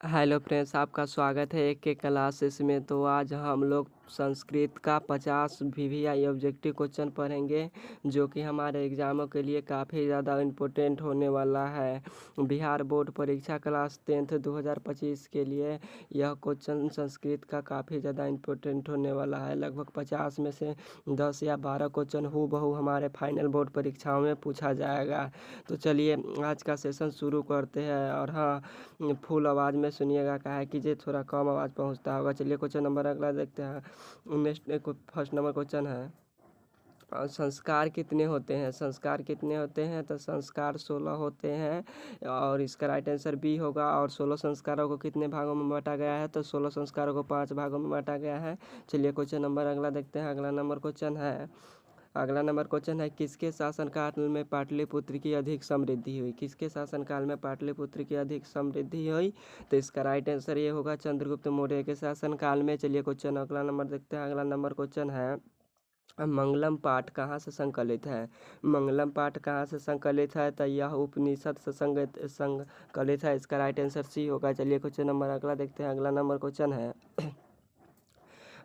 Hello friends, आपका स्वागत है एक के क्लासेस में। तो आज हम लोग संस्कृत का 50 वीवीआई ऑब्जेक्टिव क्वेश्चन पढ़ेंगे, जो कि हमारे एग्ज़ामों के लिए काफ़ी ज़्यादा इम्पोर्टेंट होने वाला है। बिहार बोर्ड परीक्षा क्लास 10th 2025 के लिए यह क्वेश्चन संस्कृत का काफ़ी ज़्यादा इम्पोर्टेंट होने वाला है। लगभग 50 में से 10 या 12 क्वेश्चन हूबहू हमारे फाइनल बोर्ड परीक्षाओं में पूछा जाएगा। तो चलिए आज का सेशन शुरू करते हैं। और हाँ, फुल आवाज़ में सुनिएगा, क्या है कि ये थोड़ा कम आवाज़ पहुंचता होगा। चलिए क्वेश्चन नंबर अगला देखते हैं। नेक्स्ट फर्स्ट नंबर क्वेश्चन है, संस्कार कितने होते हैं? संस्कार कितने होते हैं? तो संस्कार 16 होते हैं और इसका राइट आंसर बी होगा। और 16 संस्कारों को कितने भागों में बांटा गया है? तो 16 संस्कारों को 5 भागों में बांटा गया है। चलिए क्वेश्चन नंबर अगला देखते हैं। अगला नंबर क्वेश्चन है, किसके शासनकाल में पाटलिपुत्र की अधिक समृद्धि हुई? किसके शासनकाल में पाटलिपुत्र की अधिक समृद्धि हुई? तो इसका राइट आंसर ये होगा, चंद्रगुप्त मौर्य के शासनकाल में। चलिए क्वेश्चन अगला नंबर देखते हैं। अगला नंबर क्वेश्चन है, मंगलम पाठ कहाँ से संकलित है? मंगलम पाठ कहाँ से संकलित है? तो यह उपनिषद से संकलित है। इसका राइट आंसर सी होगा। चलिए क्वेश्चन नंबर अगला देखते हैं। अगला नंबर क्वेश्चन है,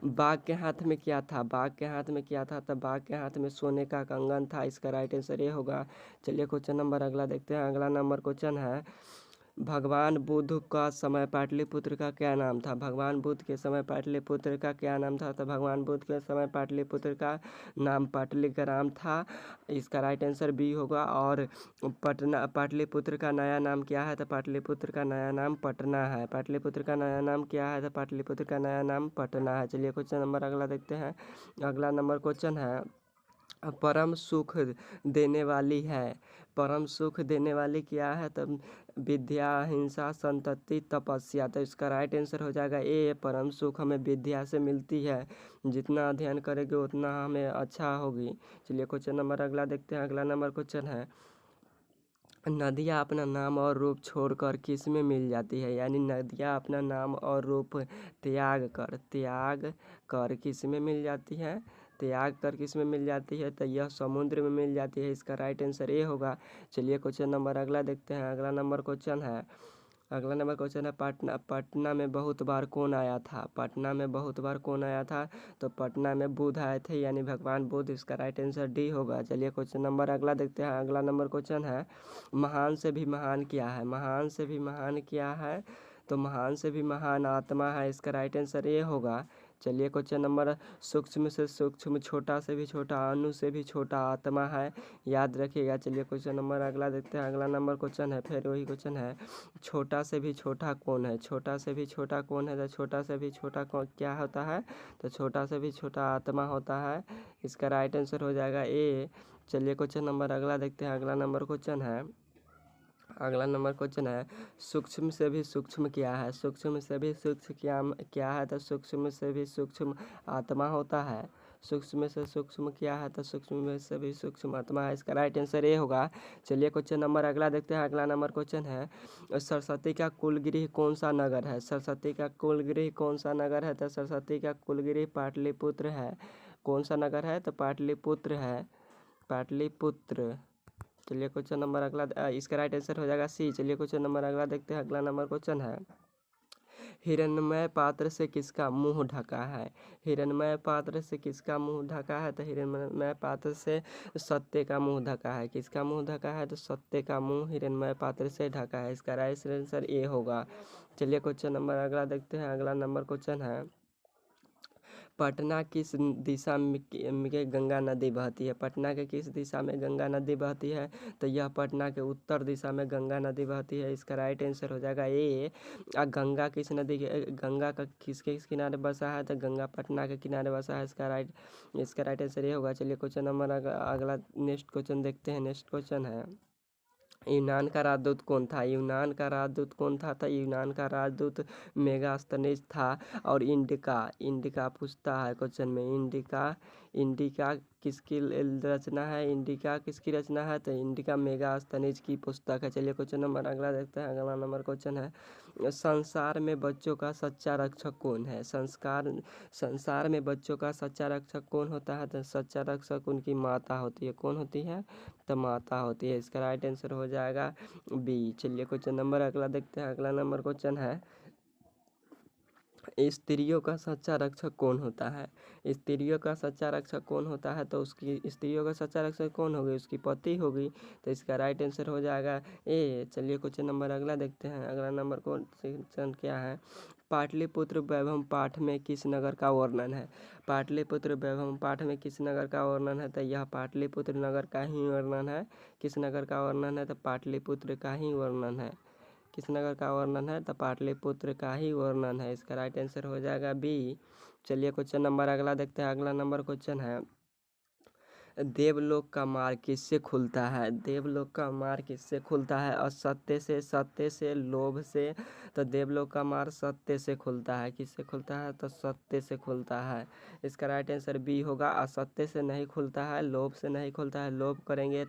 बाघ के हाथ में क्या था? बाघ के हाथ में क्या था? तो बाघ के हाथ में सोने का कंगन था। इसका राइट आंसर ये होगा। चलिए क्वेश्चन नंबर अगला देखते हैं। अगला नंबर क्वेश्चन है, भगवान बुद्ध का समय पाटलिपुत्र का क्या नाम था? भगवान बुद्ध के समय पाटलिपुत्र का क्या नाम था? तो भगवान बुद्ध के समय पाटलिपुत्र का नाम पाटलिग्राम था। इसका राइट आंसर बी होगा। और पाटलिपुत्र का नया नाम क्या है? तो पाटलिपुत्र का नया नाम पटना है। पाटलिपुत्र का नया नाम क्या है? तो पाटलिपुत्र का नया नाम पटना है। चलिए क्वेश्चन नंबर अगला देखते हैं। अगला नंबर क्वेश्चन है, परम सुख देने वाली है। परम सुख देने वाली क्या है? तो विद्या, अहिंसा, संतति, तपस्या। तो इसका राइट आंसर हो जाएगा ए, परम सुख हमें विद्या से मिलती है। जितना अध्ययन करेंगे उतना हमें अच्छा होगी। चलिए क्वेश्चन नंबर अगला देखते हैं। अगला नंबर क्वेश्चन है, नदियाँ अपना नाम और रूप छोड़कर किस में मिल जाती है? यानी नदियाँ अपना नाम और रूप त्याग कर किस में मिल जाती है? त्याग कर किस में मिल जाती है? तो यह समुद्र में मिल जाती है। इसका राइट आंसर ये होगा। चलिए क्वेश्चन नंबर अगला देखते हैं। अगला नंबर क्वेश्चन है, पटना में बहुत बार कौन आया था? पटना में बहुत बार कौन आया था? तो पटना में बुद्ध आए थे, यानी भगवान बुद्ध। इसका राइट आंसर डी होगा। चलिए क्वेश्चन नंबर अगला देखते हैं। अगला नंबर क्वेश्चन है, महान से भी महान क्या है? महान से भी महान क्या है? तो महान से भी महान आत्मा है। इसका राइट आंसर ये होगा। चलिए क्वेश्चन नंबर, सूक्ष्म से सूक्ष्म, छोटा से भी छोटा, अणु से भी छोटा आत्मा है, याद रखिएगा। चलिए क्वेश्चन नंबर अगला देखते हैं। अगला नंबर क्वेश्चन है, फिर वही क्वेश्चन है, छोटा से भी छोटा कौन है? छोटा से भी छोटा कौन है? तो छोटा से भी छोटा कौन क्या होता है? तो छोटा से भी छोटा आत्मा होता है। इसका राइट आंसर हो जाएगा ए। चलिए क्वेश्चन नंबर अगला देखते हैं। अगला नंबर क्वेश्चन है, सूक्ष्म से भी सूक्ष्म क्या है? सूक्ष्म से भी सूक्ष्म क्या है? तो सूक्ष्म से भी सूक्ष्म आत्मा होता है। सूक्ष्म से सूक्ष्म क्या है? तो सूक्ष्म में से भी सूक्ष्म आत्मा है। इसका राइट आंसर ये होगा। चलिए क्वेश्चन नंबर अगला देखते हैं। अगला नंबर क्वेश्चन है, सरस्वती का कुलगृह कौन सा नगर है? सरस्वती का कुलगृह कौन सा नगर है? तो सरस्वती का कुलगृह पाटलिपुत्र है। कौन सा नगर है? तो पाटलिपुत्र है, पाटलिपुत्र। चलिए क्वेश्चन नंबर अगला इसका राइट आंसर हो जाएगा सी। चलिए क्वेश्चन नंबर अगला देखते हैं। अगला नंबर क्वेश्चन है, हिरण्मय पात्र से किसका मुंह ढका है? हिरण्मय पात्र से किसका मुंह ढका है? तो हिरण्मय पात्र से सत्य का मुंह ढका है। किसका मुंह ढका है? तो सत्य का मुंह हिरण्मय पात्र से ढका है। इसका राइट आंसर ए होगा। चलिए क्वेश्चन नंबर अगला देखते हैं। अगला नंबर क्वेश्चन है, पटना किस दिशा में गंगा नदी बहती है? पटना के किस दिशा में गंगा नदी बहती है? तो यह पटना के उत्तर दिशा में गंगा नदी बहती है। इसका राइट आंसर हो जाएगा ए। गंगा गंगा का किस किनारे बसा है? तो गंगा पटना के किनारे बसा है। इसका राइट आंसर ये होगा। चलिए क्वेश्चन नंबर अगला नेक्स्ट क्वेश्चन देखते हैं। नेक्स्ट क्वेश्चन है, यूनान का राजदूत कौन था? यूनान का राजदूत कौन था? तो यूनान का राजदूत मेगास्थनीज था। और इंडिका इंडिका पूछता है क्वेश्चन में, इंडिका किसकी रचना है? इंडिका किसकी रचना है? तो इंडिका मेगास्थनीज की पुस्तक है। चलिए क्वेश्चन नंबर अगला देखते हैं। अगला नंबर क्वेश्चन है, संसार में बच्चों का सच्चा रक्षक कौन है? संसार में बच्चों का सच्चा रक्षक कौन होता है? तो सच्चा रक्षक उनकी माता होती है। कौन होती है? तो माता होती है। इसका राइट आंसर हो जाएगा बी। चलिए क्वेश्चन नंबर अगला देखते हैं। अगला नंबर क्वेश्चन है, स्त्रियों का सच्चा रक्षक कौन होता है? स्त्रियों का सच्चा रक्षक कौन होता है? तो उसकी स्त्रियों का सच्चा रक्षक कौन होगी? उसकी पति होगी। तो इसका राइट आंसर हो जाएगा ए। चलिए क्वेश्चन नंबर अगला देखते हैं। अगला नंबर क्वेश्चन क्या है, पाटलिपुत्र वैभव पाठ में किस नगर का वर्णन है? पाटलिपुत्र वैभव पाठ में किस नगर का वर्णन है? तो यह पाटलिपुत्र नगर का ही वर्णन है। किस नगर का वर्णन है? तो पाटलिपुत्र का ही वर्णन है। किस नगर का वर्णन है? तो पाटलिपुत्र का ही वर्णन है। इसका राइट आंसर हो जाएगा बी। चलिए क्वेश्चन नंबर अगला देखते हैं। अगला नंबर क्वेश्चन है, देवलोक का मार्ग किससे खुलता है? देवलोक का मार्ग किससे खुलता है? असत्य से, सत्य से, लोभ से। तो देवलोक का मार्ग सत्य से खुलता है। किससे खुलता है? तो सत्य से खुलता है। इसका राइट आंसर बी होगा। असत्य से नहीं खुलता है, लोभ से नहीं खुलता है। लोभ करेंगे,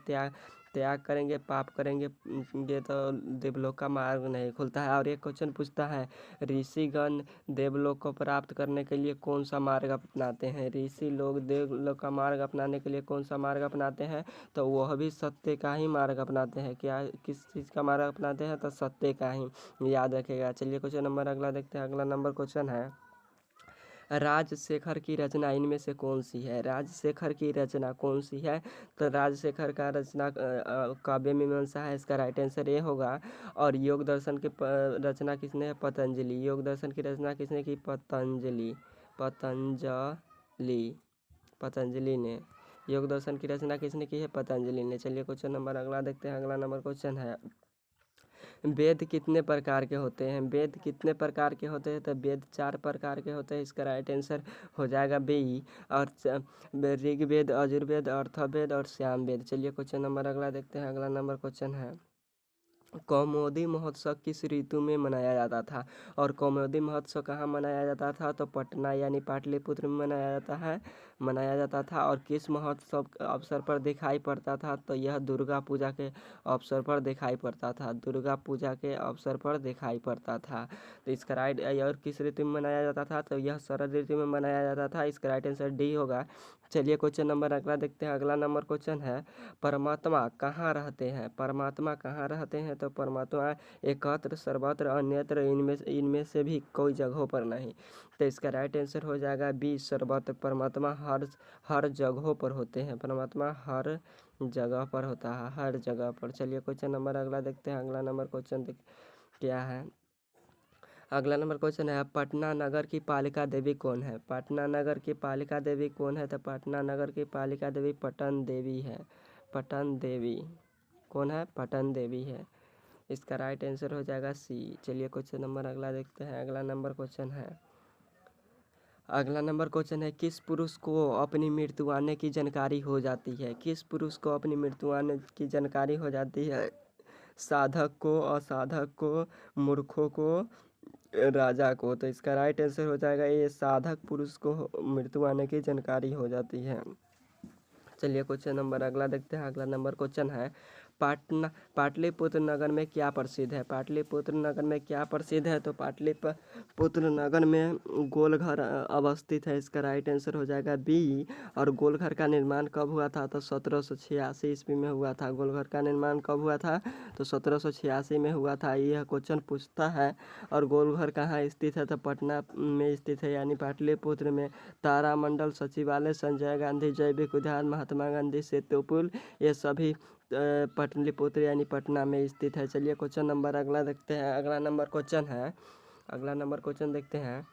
त्याग करेंगे, पाप करेंगे, ये तो देवलोक का मार्ग नहीं खुलता है। और एक क्वेश्चन पूछता है, ऋषिगण देवलोक को प्राप्त करने के लिए कौन सा मार्ग अपनाते हैं? ऋषि लोग देवलोक का मार्ग अपनाने के लिए कौन सा मार्ग अपनाते हैं? तो वह भी सत्य का ही मार्ग अपनाते हैं। क्या किस चीज़ का मार्ग अपनाते हैं? तो सत्य का ही, याद रखेगा। चलिए क्वेश्चन नंबर अगला देखते हैं। अगला नंबर क्वेश्चन है, राजशेखर की रचना इनमें से कौन सी है? राजशेखर की रचना कौन सी है? तो राजशेखर का रचना काव्य मीमांसा है। इसका राइट आंसर ये होगा। और योग दर्शन की रचना किसने है? पतंजलि। योग दर्शन की रचना किसने की? पतंजलि। पतंजलि पतंजलि ने। योग दर्शन की रचना किसने की है? पतंजलि ने। चलिए क्वेश्चन नंबर अगला देखते हैं। अगला नंबर क्वेश्चन है, वेद कितने प्रकार के होते हैं? वेद कितने प्रकार के होते हैं? तो वेद 4 प्रकार के होते हैं। इसका राइट आंसर हो जाएगा बी। और ऋग्वेद, यजुर्वेद, अर्थवेद और सामवेद। चलिए क्वेश्चन नंबर अगला देखते हैं। अगला नंबर क्वेश्चन है, कौमुदी महोत्सव किस ऋतु में मनाया जाता था? और कौमुदी महोत्सव कहाँ मनाया जाता था? तो पटना यानी पाटलिपुत्र में मनाया जाता था। और किस महोत्सव के अवसर पर दिखाई पड़ता था? तो यह दुर्गा पूजा के अवसर पर दिखाई पड़ता था। दुर्गा पूजा के अवसर पर दिखाई पड़ता था। तो इसका राइट, और किस ऋतु में मनाया जाता था? तो यह शरद ऋतु में मनाया जाता था। इसका राइट आंसर डी होगा। चलिए क्वेश्चन नंबर अगला देखते हैं। अगला नंबर क्वेश्चन है, परमात्मा कहाँ रहते हैं? परमात्मा कहाँ रहते हैं? तो परमात्मा एकत्र, सर्वत्र, अन्यत्र, इनमें से भी कोई जगहों पर नहीं। तो इसका राइट आंसर हो जाएगा बी, सर्वत्र। परमात्मा हर जगहों पर होते हैं। परमात्मा हर जगह पर होता है, हर जगह पर। चलिए क्वेश्चन नंबर अगला देखते हैं। अगला नंबर क्वेश्चन क्या है? अगला नंबर क्वेश्चन है, पटना नगर की पालिका देवी कौन है? पटना नगर की पालिका देवी कौन है? तो पटना नगर की पालिका देवी पटन देवी है। पटन देवी कौन है? पटन देवी है। इसका राइट आंसर हो जाएगा सी। चलिए क्वेश्चन नंबर अगला देखते हैं। अगला नंबर क्वेश्चन है, किस पुरुष को अपनी मृत्यु आने की जानकारी हो जाती है? किस पुरुष को अपनी मृत्यु आने की जानकारी हो जाती है? साधक को, असाधक को, मूर्खों को, राजा को। तो इसका राइट आंसर हो जाएगा ये, साधक पुरुष को मृत्यु आने की जानकारी हो जाती है। चलिए क्वेश्चन नंबर अगला देखते हैं। अगला नंबर क्वेश्चन है, पाटलिपुत्र नगर में क्या प्रसिद्ध है? पाटलिपुत्र नगर में क्या प्रसिद्ध है? तो पाटलिपुत्र नगर में गोलघर अवस्थित है। इसका राइट आंसर हो जाएगा बी। और गोलघर का निर्माण कब हुआ था? तो 1786 ईस्वी में हुआ था। गोलघर का निर्माण कब हुआ था? तो 1786 में हुआ था। यह क्वेश्चन पूछता है। और गोलघर कहाँ स्थित है? तो पटना में स्थित है, यानी पाटलिपुत्र में। तारामंडल, सचिवालय, संजय गांधी जैविक उद्यान, महात्मा गांधी सेतु पुल, ये सभी पाटलिपुत्र यानी पटना में स्थित है। चलिए क्वेश्चन नंबर अगला देखते हैं। अगला नंबर क्वेश्चन देखते हैं।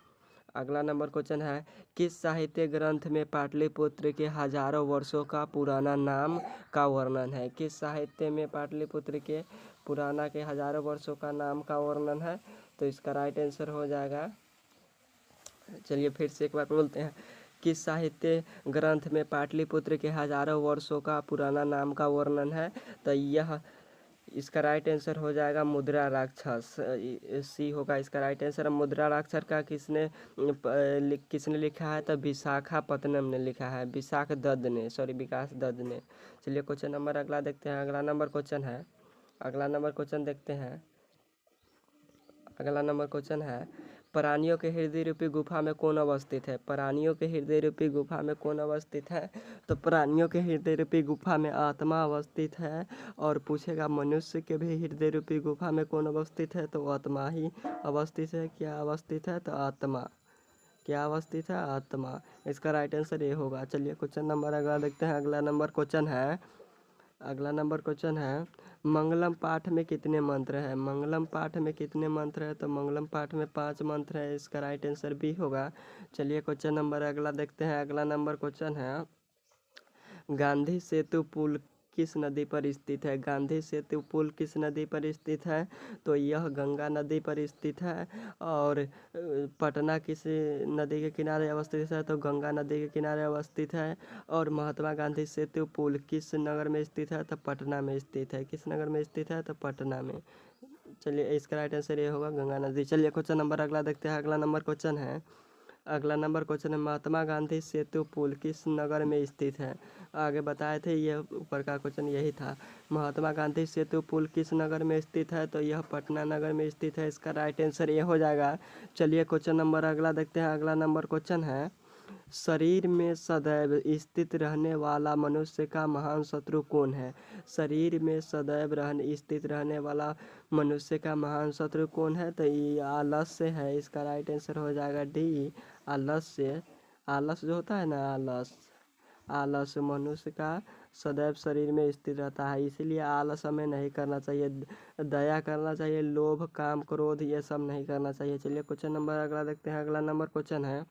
अगला नंबर क्वेश्चन है, किस साहित्य ग्रंथ में पाटलिपुत्र के हजारों वर्षों का पुराना नाम का वर्णन है? किस साहित्य में पाटलिपुत्र के पुराना के हजारों वर्षों का नाम का वर्णन है? तो इसका राइट आंसर हो जाएगा, चलिए फिर से एक बार बोलते हैं, किस साहित्य ग्रंथ में पाटलिपुत्र के हजारों वर्षों का पुराना नाम का वर्णन है? तो यह इसका राइट आंसर हो जाएगा मुद्रा राक्षस, सी होगा इसका राइट आंसर। मुद्रा राक्षस का किसने लिखा है? तो विशाखापत्तनम ने लिखा है, विशाख दत्त ने, सॉरी विकास दत्त ने। चलिए क्वेश्चन नंबर अगला देखते हैं। अगला नंबर क्वेश्चन है, अगला नंबर क्वेश्चन देखते हैं। अगला नंबर क्वेश्चन है, प्राणियों के हृदय रूपी गुफा में कौन अवस्थित है? प्राणियों के हृदय रूपी गुफा में कौन अवस्थित है? तो प्राणियों के हृदय रूपी गुफा में आत्मा अवस्थित है। और पूछेगा मनुष्य के भी हृदय रूपी गुफा में कौन अवस्थित है? तो आत्मा ही अवस्थित है। क्या अवस्थित है? तो आत्मा। क्या अवस्थित है? आत्मा। इसका राइट आंसर ये होगा। चलिए क्वेश्चन नंबर अगला देखते हैं। अगला नंबर क्वेश्चन है, अगला नंबर क्वेश्चन है, मंगलम पाठ में कितने मंत्र हैं? मंगलम पाठ में कितने मंत्र हैं? तो मंगलम पाठ में 5 मंत्र है। इसका राइट आंसर बी होगा। चलिए क्वेश्चन नंबर अगला देखते हैं। अगला नंबर क्वेश्चन है, गांधी सेतु पुल किस नदी पर स्थित है? गांधी सेतु पुल किस नदी पर स्थित है? तो यह गंगा नदी पर स्थित है। और पटना किस नदी के किनारे अवस्थित है? तो गंगा नदी के किनारे अवस्थित है। और महात्मा गांधी सेतु पुल किस नगर में स्थित है? तो पटना में स्थित है। किस नगर में स्थित है? तो पटना में। चलिए इसका राइट आंसर ये होगा गंगा नदी। चलिए क्वेश्चन नंबर अगला देखते हैं। अगला नंबर क्वेश्चन है, अगला नंबर क्वेश्चन है, महात्मा गांधी सेतु पुल किस नगर में स्थित है? आगे बताए थे, ये ऊपर का क्वेश्चन यही था। महात्मा गांधी सेतु पुल किस नगर में स्थित है? तो यह पटना नगर में स्थित है। इसका राइट आंसर ये हो जाएगा। चलिए क्वेश्चन नंबर अगला देखते हैं। अगला नंबर क्वेश्चन है, शरीर में सदैव स्थित रहने वाला मनुष्य का महान शत्रु कौन है? शरीर में सदैव स्थित रहने वाला मनुष्य का महान शत्रु कौन है? तो ये आलस्य है। इसका राइट आंसर हो जाएगा डी, आलस्य। आलस जो होता है ना, आलस, आलस मनुष्य का सदैव शरीर में स्थित रहता है। इसीलिए आलस हमें नहीं करना चाहिए, दया करना चाहिए। लोभ, काम, क्रोध ये सब नहीं करना चाहिए। चलिए क्वेश्चन नंबर अगला देखते हैं। अगला नंबर क्वेश्चन है,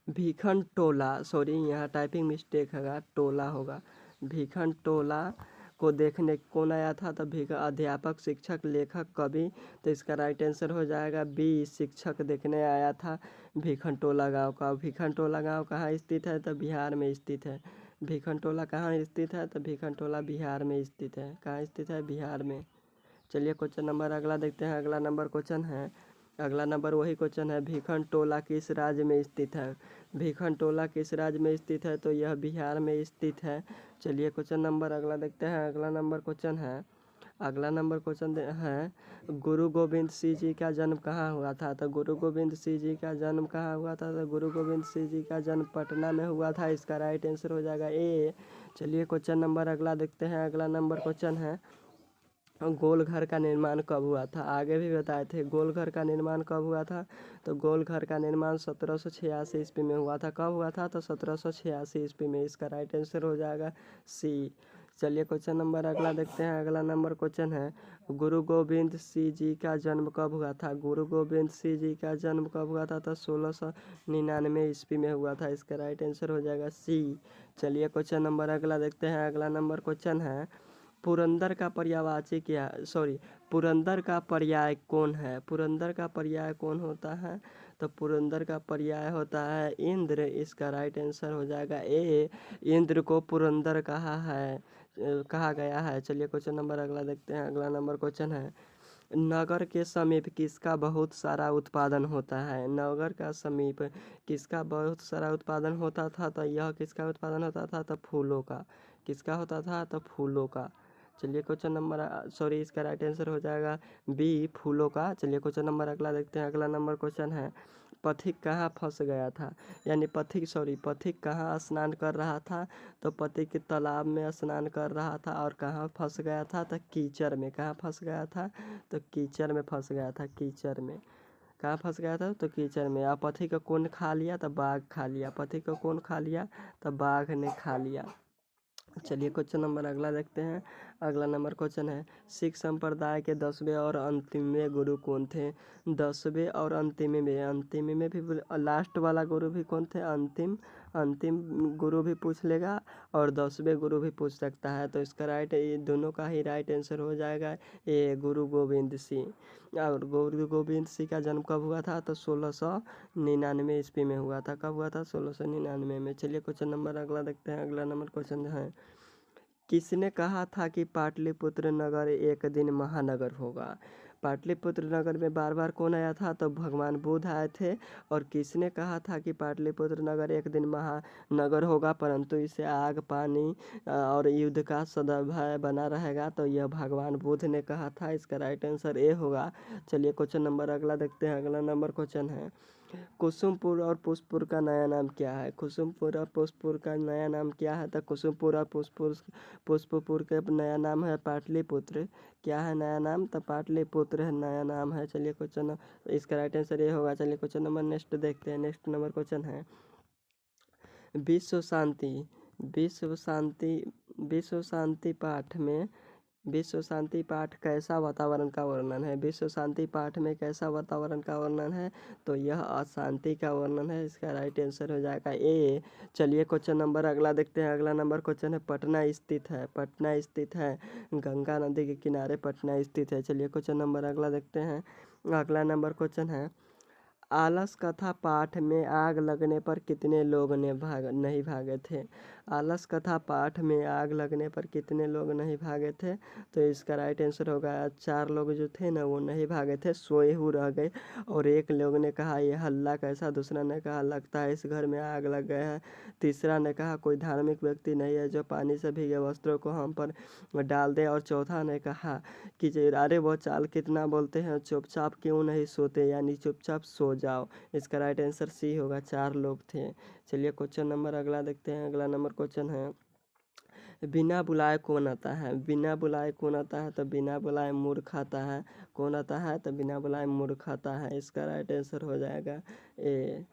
भीखन टोला, सॉरी यहाँ टाइपिंग मिस्टेक होगा, टोला होगा। भीखन टोला को देखने कौन आया था? तो अध्यापक, शिक्षक, लेखक, कवि। तो इसका राइट आंसर हो जाएगा बी, शिक्षक देखने आया था भीखन टोला गाँव का। भीखन टोला गाँव कहाँ स्थित है? तो बिहार में स्थित है। भीखन टोला कहाँ स्थित है? तो भीखन टोला बिहार में स्थित है। कहाँ स्थित है? बिहार में। चलिए क्वेश्चन नंबर अगला देखते हैं। अगला नंबर क्वेश्चन है, अगला नंबर वही क्वेश्चन है, भीखन टोला किस राज्य में स्थित है? भीखन टोला किस राज्य में स्थित है? तो यह बिहार में स्थित है। चलिए क्वेश्चन नंबर अगला देखते हैं। अगला नंबर क्वेश्चन है, अगला नंबर क्वेश्चन है, गुरु गोविंद सिंह जी का जन्म कहाँ हुआ था? तो गुरु गोविंद सिंह जी का जन्म कहाँ हुआ था? तो गुरु गोविंद सिंह जी का जन्म पटना में हुआ था। इसका राइट आंसर हो जाएगा ए। चलिए क्वेश्चन नंबर अगला देखते हैं। अगला नंबर क्वेश्चन है, गोल घर का निर्माण कब हुआ था? आगे भी बताए थे गोल घर का निर्माण कब हुआ था। तो गोल घर का निर्माण 1786 ईस्वी में हुआ था। कब हुआ था? तो 1786 ईस्वी में। इसका राइट आंसर हो जाएगा सी। चलिए क्वेश्चन नंबर अगला देखते हैं। अगला नंबर क्वेश्चन है, गुरु गोविंद सिंह जी का जन्म कब हुआ था? गुरु गोविंद सिंह जी का जन्म कब हुआ था? तो 1699 ईस्वी में हुआ था। इसका राइट आंसर हो जाएगा सी। चलिए क्वेश्चन नंबर अगला देखते हैं। अगला नंबर क्वेश्चन है, पुरंदर का पर्यायवाची क्या, सॉरी पुरंदर का पर्याय कौन है? पुरंदर का पर्याय कौन होता है? तो पुरंदर का पर्याय होता है इंद्र। इसका राइट आंसर हो जाएगा ए, इंद्र को पुरंदर कहा गया है। चलिए क्वेश्चन नंबर अगला देखते हैं। अगला नंबर क्वेश्चन है, नगर के समीप किसका बहुत सारा उत्पादन होता है? नगर का समीप किसका बहुत सारा उत्पादन होता था? तो यह किसका उत्पादन होता था? तो फूलों का। किसका होता था? तो फूलों का। चलिए क्वेश्चन नंबर सॉरी इसका राइट आंसर हो जाएगा बी, फूलों का। चलिए क्वेश्चन नंबर अगला देखते हैं। अगला नंबर क्वेश्चन है, पथिक कहाँ फंस गया था? यानी पथिक कहाँ स्नान कर रहा था? तो पथिक तालाब में स्नान कर रहा था। और कहाँ फंस गया था? तो कीचड़ में। कहाँ फंस गया था? तो कीचड़ में फंस गया था। कीचड़ में। कहाँ फंस गया था? तो कीचड़ में। और पथिक को कौन खा लिया? तो बाघ खा लिया। पथिक को कौन खा लिया? तो बाघ ने खा लिया। चलिए क्वेश्चन नंबर अगला देखते हैं। अगला नंबर क्वेश्चन है, सिख संप्रदाय के 10वें और अंतिमवें गुरु कौन थे? 10वें और अंतिम में भी लास्ट वाला गुरु भी कौन थे? अंतिम। अंतिम गुरु भी पूछ लेगा और 10वें गुरु भी पूछ सकता है। तो इसका राइट, ये दोनों का ही राइट आंसर हो जाएगा ये, गुरु गोविंद सिंह। और गुरु गोविंद सिंह का जन्म कब हुआ था? तो 1699 ईस्वी में हुआ था। कब हुआ था? 1699 में। चलिए क्वेश्चन नंबर अगला देखते हैं। अगला नंबर क्वेश्चन है, किसने कहा था कि पाटलिपुत्र नगर एक दिन महानगर होगा? पाटलिपुत्र नगर में बार बार कौन आया था? तो भगवान बुद्ध आए थे। और किसने कहा था कि पाटलिपुत्र नगर एक दिन महानगर होगा परंतु इसे आग पानी और युद्ध का सदैव भय बना रहेगा? तो यह भगवान बुद्ध ने कहा था। इसका राइट आंसर ए होगा। चलिए क्वेश्चन नंबर अगला देखते हैं। अगला नंबर क्वेश्चन है, कुसुमपुर और पुष्पपुर का नया नाम क्या है? कुसुमपुर और पुष्पपुर का नया नाम क्या है? तो कुसुमपुर और पुष्पपुर के नया नाम है पाटलिपुत्र। क्या है नया नाम? तो पाटलिपुत्र है नया नाम है। चलिए क्वेश्चन, इसका राइट आंसर ये होगा। चलिए क्वेश्चन नंबर नेक्स्ट देखते हैं। नेक्स्ट नंबर क्वेश्चन है, विश्व शांति विश्व शांति विश्व शांति पाठ में विश्व शांति पाठ कैसा वातावरण का वर्णन है? विश्व शांति पाठ में कैसा वातावरण का वर्णन है? तो यह अशांति का वर्णन है। इसका राइट आंसर हो जाएगा ए। चलिए क्वेश्चन नंबर अगला देखते हैं। अगला नंबर क्वेश्चन है, पटना स्थित है गंगा नदी के किनारे पटना स्थित है। चलिए क्वेश्चन नंबर अगला देखते हैं। अगला नंबर क्वेश्चन है, आलस कथा पाठ में आग लगने पर कितने लोग नहीं भागे थे? आलस कथा पाठ में आग लगने पर कितने लोग नहीं भागे थे? तो इसका राइट आंसर होगा 4 लोग जो थे ना वो नहीं भागे थे, सोए हुए रह गए। और एक लोग ने कहा यह हल्ला कैसा, दूसरा ने कहा लगता है इस घर में आग लग गया है, तीसरा ने कहा कोई धार्मिक व्यक्ति नहीं है जो पानी से भीगे वस्त्रों को हम पर डाल दे, और चौथा ने कहा कि अरे वो चाल कितना बोलते हैं, चुपचाप क्यों नहीं सोते, यानी चुपचाप सो जाओ। इसका राइट आंसर सी होगा, 4 लोग थे। चलिए क्वेश्चन नंबर अगला देखते हैं। अगला नंबर क्वेश्चन है, बिना बुलाए कौन आता है? बिना बुलाए कौन आता है? तो बिना बुलाए मूर्ख आता है। कौन आता है? तो बिना बुलाए मूर्ख आता है। इसका राइट आंसर हो जाएगा ए।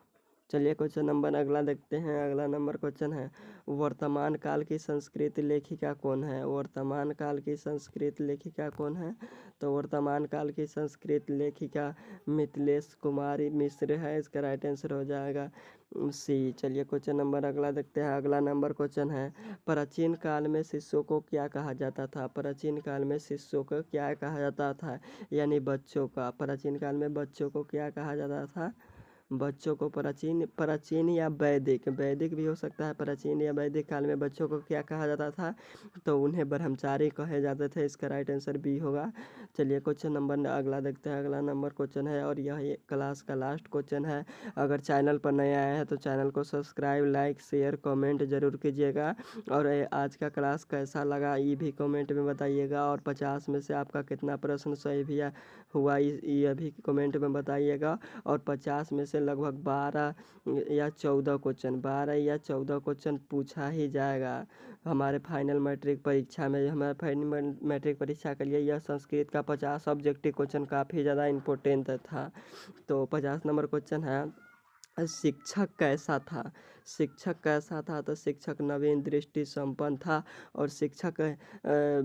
चलिए क्वेश्चन नंबर अगला देखते हैं। अगला नंबर क्वेश्चन है, वर्तमान काल की संस्कृत लेखिका कौन है? वर्तमान काल की संस्कृत लेखिका कौन है? तो वर्तमान काल की संस्कृत लेखिका मिथिलेश कुमारी मिश्र है। इसका राइट आंसर हो जाएगा सी। चलिए क्वेश्चन नंबर अगला देखते हैं। अगला नंबर क्वेश्चन है, प्राचीन काल में शिष्यों को क्या कहा जाता था? प्राचीन काल में शिष्यों को क्या कहा जाता था? यानी बच्चों का। प्राचीन काल में बच्चों को क्या कहा जाता था? बच्चों को प्राचीन प्राचीन या वैदिक, वैदिक भी हो सकता है, प्राचीन या वैदिक काल में बच्चों को क्या कहा जाता था? तो उन्हें ब्रह्मचारी कहे जाते थे। इसका राइट आंसर बी होगा। चलिए क्वेश्चन नंबर अगला देखते हैं। अगला नंबर क्वेश्चन है और यह क्लास का लास्ट क्वेश्चन है। अगर चैनल पर नए आए हैं तो चैनल को सब्सक्राइब, लाइक, शेयर, कमेंट जरूर कीजिएगा। और आज का क्लास कैसा लगा ये भी कमेंट में बताइएगा। और 50 में से आपका कितना प्रश्न सही भी हुआ ये भी कमेंट में बताइएगा। और 50 में से लगभग 12 या 14 क्वेश्चन पूछा ही जाएगा हमारे फाइनल मैट्रिक परीक्षा में। हमारे फाइनल मैट्रिक परीक्षा के लिए यह संस्कृत का 50 ऑब्जेक्टिव क्वेश्चन काफ़ी ज़्यादा इम्पोर्टेंट था। तो 50 नंबर क्वेश्चन है, शिक्षक कैसा था? शिक्षक कैसा था? तो शिक्षक नवीन दृष्टि संपन्न था। और शिक्षक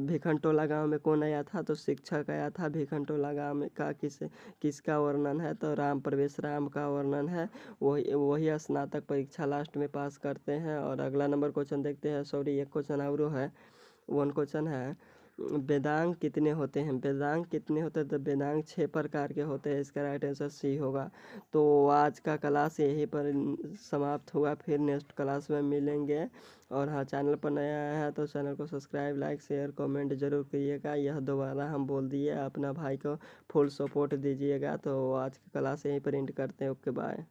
भिखनटोला गांव में कौन आया था? तो शिक्षक आया था भिखनटोला गांव में का किसका वर्णन है? तो राम प्रवेश राम का वर्णन है। वही स्नातक परीक्षा लास्ट में पास करते हैं। और अगला नंबर क्वेश्चन देखते हैं। सॉरी एक क्वेश्चन और है, वन क्वेश्चन है, वेदांग कितने होते हैं? वेदांग कितने होते हैं? तो वेदांग 6 प्रकार के होते हैं। इसका राइट आंसर सी होगा। तो आज का क्लास यहीं पर समाप्त हुआ। फिर नेक्स्ट क्लास में मिलेंगे। और हाँ, चैनल पर नया आया है तो चैनल को सब्सक्राइब, लाइक, शेयर, कमेंट जरूर करिएगा। यह दोबारा हम बोल दिए, अपना भाई को फुल सपोर्ट दीजिएगा। तो आज का क्लास यहीं पर एंड करते हैं। Okay bye.